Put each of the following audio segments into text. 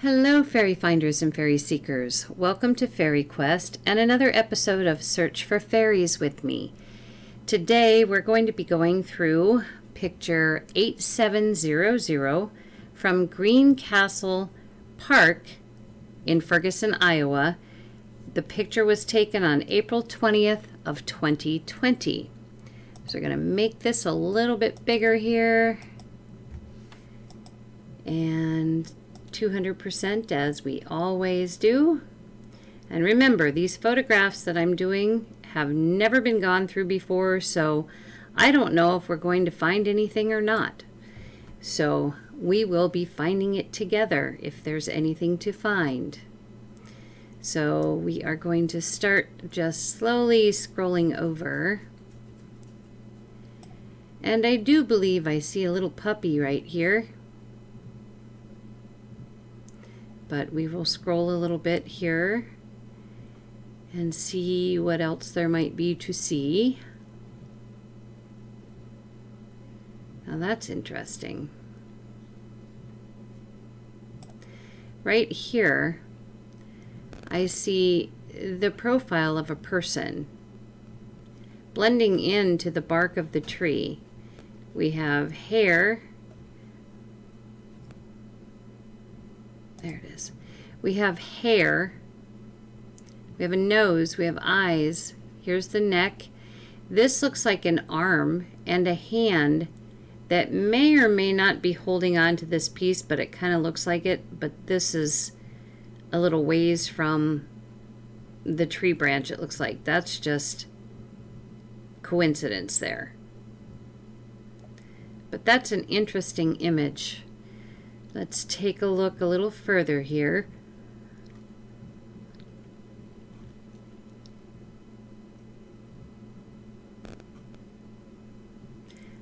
Hello, fairy finders and fairy seekers. Welcome to FaerieQuest and another episode of Search for Fairies with me. Today we're going to be going through picture 8700 from Greencastle Park in Ferguson, Iowa. The picture was taken on April 20th of 2020. So we're going to make this a little bit bigger here. And 200% as we always do. And remember, these photographs that I'm doing have never been gone through before, so I don't know if we're going to find anything or not. So we will be finding it together if there's anything to find. So we are going to start just slowly scrolling over. And I do believe I see a little puppy right here. But we will scroll a little bit here and see what else there might be to see. Now that's interesting. Right here, I see the profile of a person blending into the bark of the tree. We have hair. There it is. We have hair. We have a nose. We have eyes. Here's the neck. This looks like an arm and a hand that may or may not be holding on to this piece, but it kind of looks like it. But this is a little ways from the tree branch, it looks like. That's just coincidence there. But that's an interesting image. Let's take a look a little further here.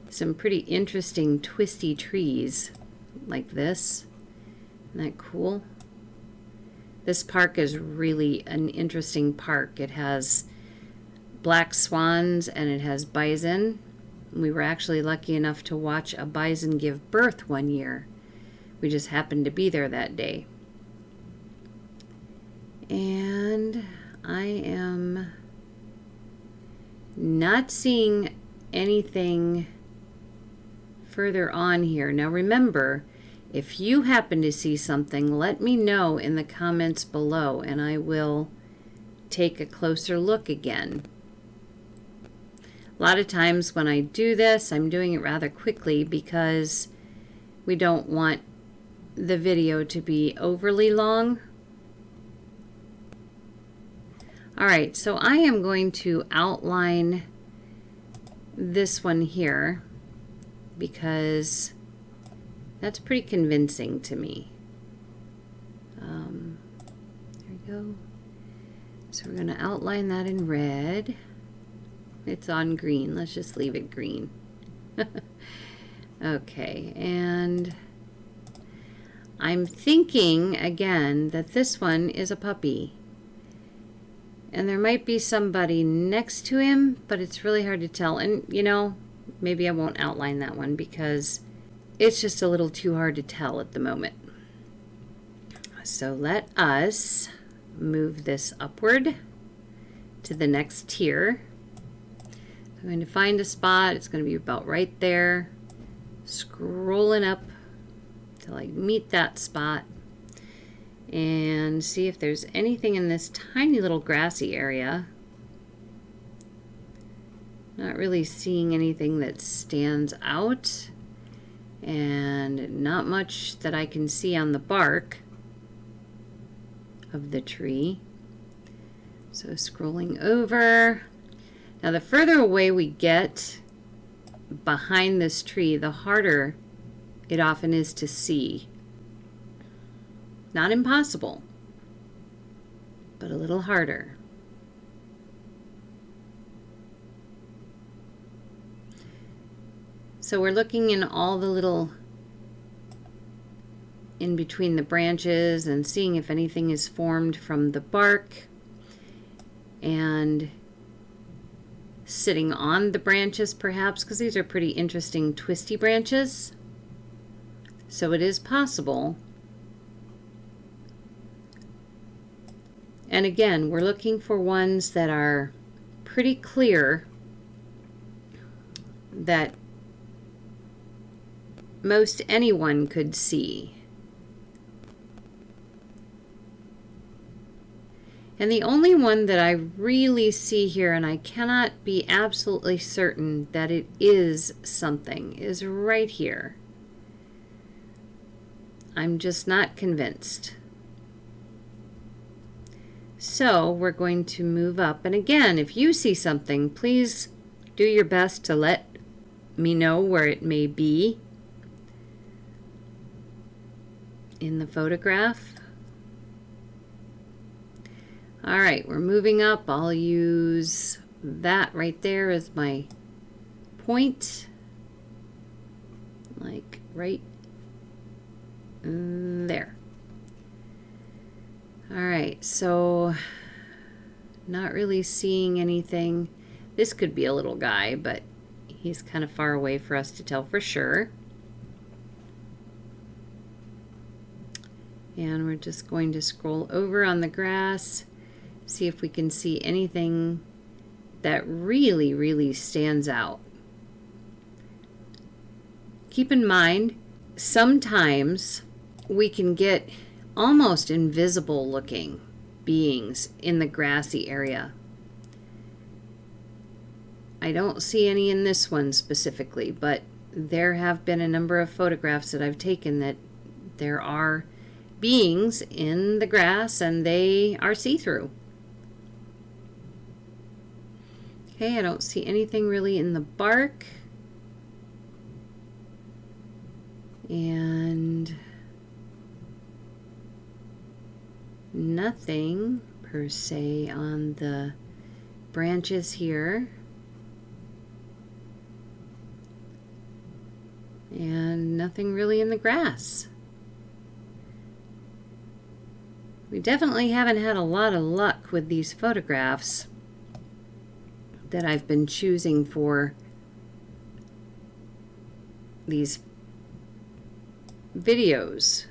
Some pretty interesting twisty trees like this. Isn't that cool? This park is really an interesting park. It has black swans and it has bison. We were actually lucky enough to watch a bison give birth one year. We just happened to be there that day. And I am not seeing anything further on here. Now remember, if you happen to see something, let me know in the comments below and I will take a closer look again. A lot of times when I do this, I'm doing it rather quickly because we don't want the video to be overly long. Alright, so I am going to outline this one here because that's pretty convincing to me. There we go. So we're going to outline that in red. It's on green. Let's just leave it green. Okay, and I'm thinking again that this one is a puppy. And there might be somebody next to him, but it's really hard to tell. And you know, maybe I won't outline that one because it's just a little too hard to tell at the moment. So let us move this upward to the next tier. I'm going to find a spot. It's going to be about right there. Scrolling up till I meet that spot and see if there's anything in this tiny little grassy area. Not really seeing anything that stands out and not much that I can see on the bark of the tree. So scrolling over. Now the further away we get behind this tree, the harder it often is to see. Not impossible, but a little harder. So we're looking in all the little in between the branches and seeing if anything is formed from the bark and sitting on the branches perhaps, because these are pretty interesting twisty branches. So it is possible And again, we're looking for ones that are pretty clear, that most anyone could see. And the only one that I really see here, and I cannot be absolutely certain that it is something, is right here. I'm just not convinced. So we're going to move up. And again, if you see something, please do your best to let me know where it may be in the photograph. All right, we're moving up. I'll use that right there as my point, like right there. All right, so not really seeing anything. This could be a little guy, but he's kind of far away for us to tell for sure. And we're just going to scroll over on the grass, see if we can see anything that really stands out. Keep in mind, sometimes we can get almost invisible looking beings in the grassy area. I don't see any in this one specifically, but there have been a number of photographs that I've taken that there are beings in the grass and they are see-through. Okay, I don't see anything really in the bark. And nothing per se on the branches here. And nothing really in the grass. We definitely haven't had a lot of luck with these photographs that I've been choosing for these videos.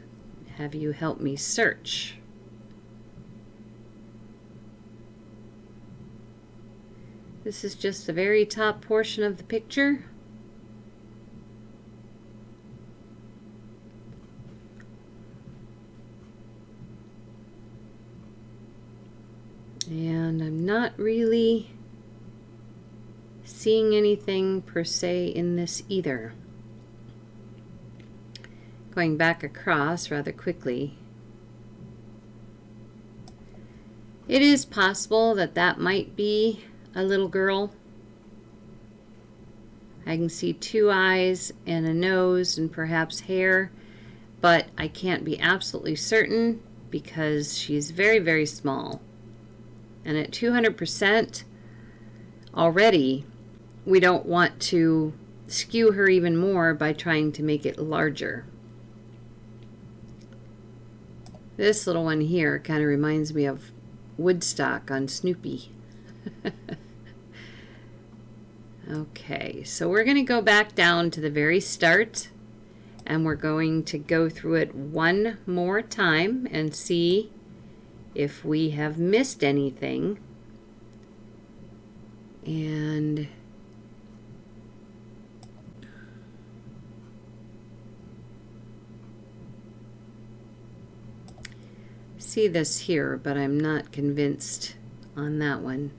Have you help me search? This is just the very top portion of the picture. And I'm not really seeing anything per se in this either. Going back across rather quickly. It is possible that that might be a little girl. I can see 2 eyes and a nose and perhaps hair, but I can't be absolutely certain because she's very small. And at 200% already, we don't want to skew her even more by trying to make it larger. This little one here kind of reminds me of Woodstock on Snoopy. Okay, so we're going to go back down to the very start and we're going to go through it one more time and see if we have missed anything. And see this here, but I'm not convinced on that one.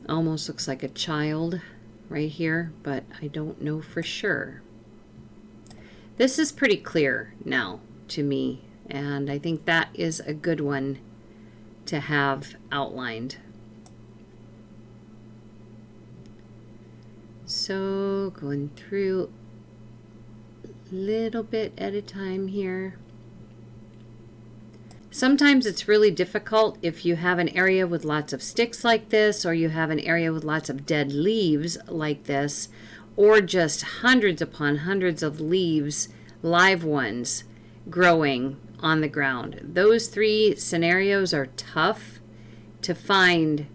Almost looks like a child right here, but I don't know for sure. This is pretty clear now to me, and I think that is a good one to have outlined. So going through a little bit at a time here. Sometimes it's really difficult if you have an area with lots of sticks like this, or you have an area with lots of dead leaves like this, or just hundreds upon hundreds of leaves, live ones, growing on the ground. Those 3 scenarios are tough to find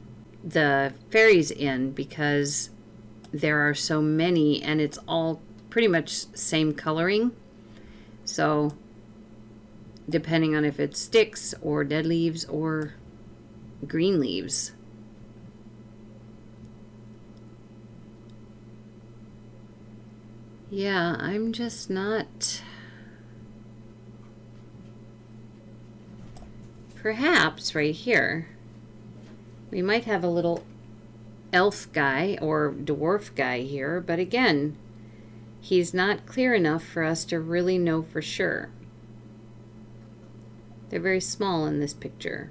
the fairies in because there are so many and it's all pretty much same coloring. So depending on if it's sticks or dead leaves or green leaves. Yeah, I'm just not... Perhaps right here, we might have a little elf guy or dwarf guy here, but again, he's not clear enough for us to really know for sure. They're very small in this picture.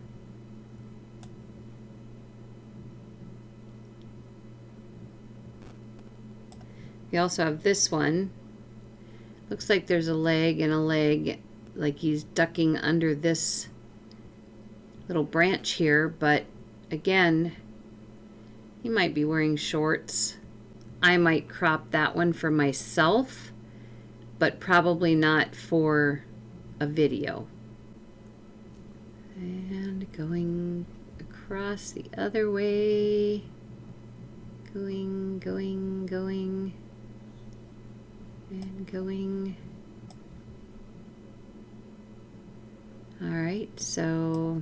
We also have this one. Looks like there's a leg and a leg, like he's ducking under this little branch here, but again, he might be wearing shorts. I might crop that one for myself, but probably not for a video. And going across the other way. Going, and going. All right, so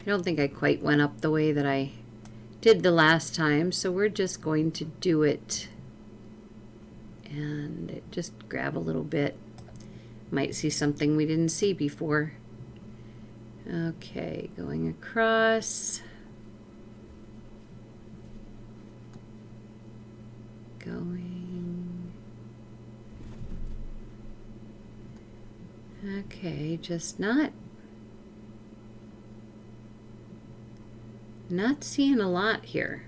I don't think I quite went up the way that I did the last time, so we're just going to do it and just grab a little bit. Might see something we didn't see before. Okay, going across. Going. Okay, just not seeing a lot here.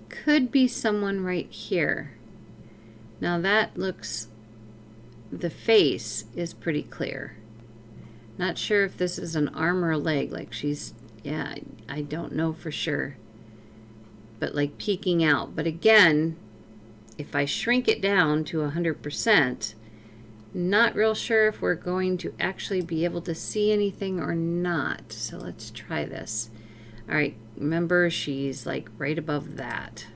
Could be someone right here. Now that looks, the face is pretty clear. Not sure if this is an arm or a leg, like she's, yeah, I don't know for sure. But like peeking out. But again, if I shrink it down to 100%, not real sure if we're going to actually be able to see anything or not. So let's try this. All right, remember she's like right above that.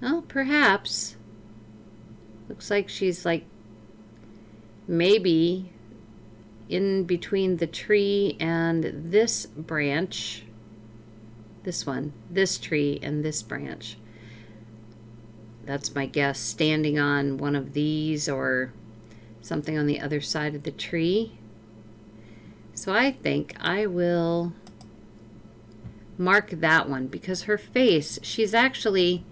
Well, perhaps. Looks like she's like maybe in between the tree and this branch. This one, this tree and this branch. That's my guess, standing on one of these or something on the other side of the tree. So I think I will mark that one because her face, she's actually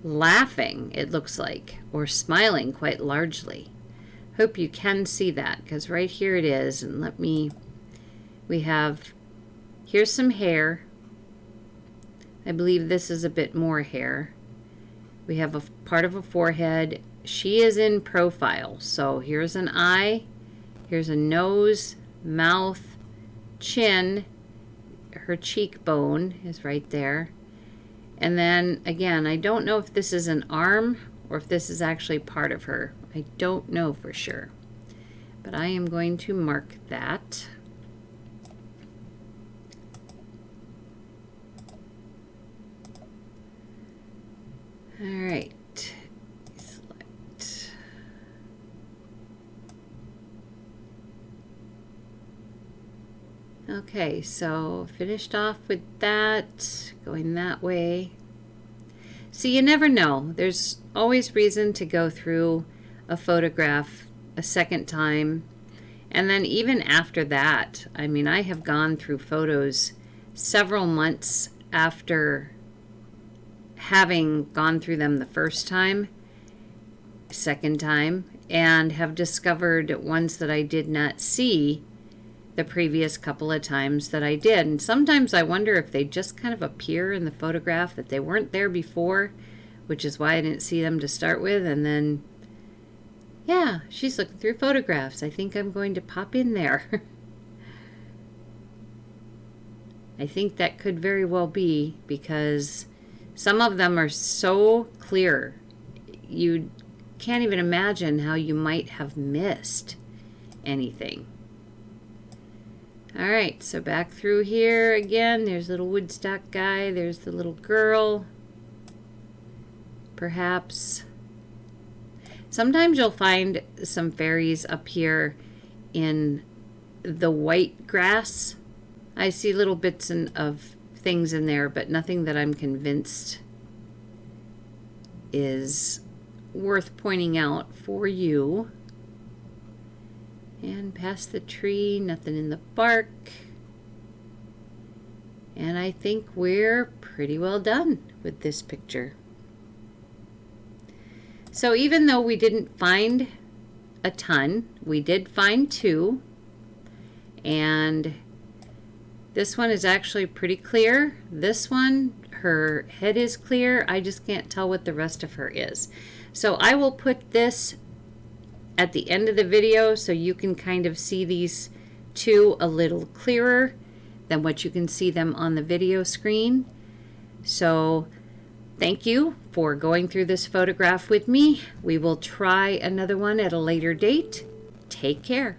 laughing, it looks like, or smiling quite largely. Hope you can see that because right here it is. And here's some hair. I believe this is a bit more hair. We have a part of a forehead. She is in profile. So here's an eye, here's a nose, mouth, chin, her cheekbone is right there. And then again, I don't know if this is an arm or if this is actually part of her. I don't know for sure. But I am going to mark that. All right, select. Okay, so finished off with that, going that way. So you never know. There's always reason to go through a photograph a second time. And then even after that, I mean, I have gone through photos several months after having gone through them the first time, second time, and have discovered ones that I did not see the previous couple of times that I did. And sometimes I wonder if they just kind of appear in the photograph that they weren't there before, which is why I didn't see them to start with. And then, yeah, she's looking through photographs. I think I'm going to pop in there. I think that could very well be because some of them are so clear, you can't even imagine how you might have missed anything. All right, so back through here again. There's little Woodstock guy. There's the little girl. perhaps. Sometimes you'll find some fairies up here in the white grass. I see little bits of things in there, but nothing that I'm convinced is worth pointing out for you. And past the tree, nothing in the bark. And I think we're pretty well done with this picture. So even though we didn't find a ton, we did find 2. And this one is actually pretty clear. This one, her head is clear. I just can't tell what the rest of her is. So I will put this at the end of the video so you can kind of see these 2 a little clearer than what you can see them on the video screen. So thank you for going through this photograph with me. We will try another one at a later date. Take care.